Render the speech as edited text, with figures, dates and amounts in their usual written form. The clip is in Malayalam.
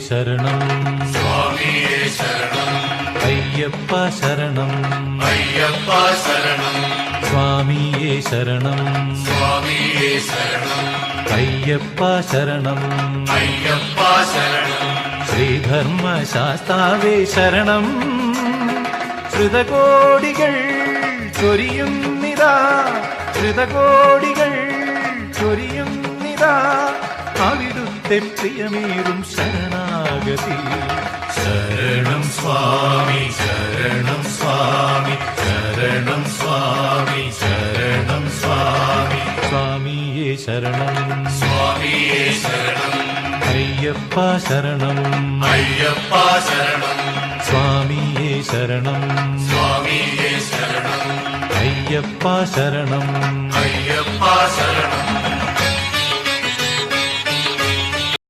ശരണം സ്വാമിയേ ശരണം അയ്യപ്പ ശരണം അയ്യപ്പ ശരണം സ്വാമിയേ ശരണം സ്വാമിയേ ശരണം അയ്യപ്പ ശരണം അയ്യപ്പ ശരണം ശ്രീധർമ്മശാസ്താവേ ശരണം ശ്രുതകോടികൾ ചൊരിയുന്നിതാ ശ്രുതകോടികൾ ചൊരിയുന്നിതാ അവിടുത്തെ പ്രിയമേറും ശരണാഗതി ശരണം സ്വാമി ശരണം സ്വാമി ശരണം സ്വാമി ശരണം സ്വാമി സ്വാമിയേ ശരണം സ്വാമിയേ ശരണം അയ്യപ്പ ശരണം അയ്യപ്പ ശരണം സ്വാമിയേ ശരണം സ്വാമിയേ ശരണം അയ്യപ്പ ശരണം അയ്യപ്പ ശരണം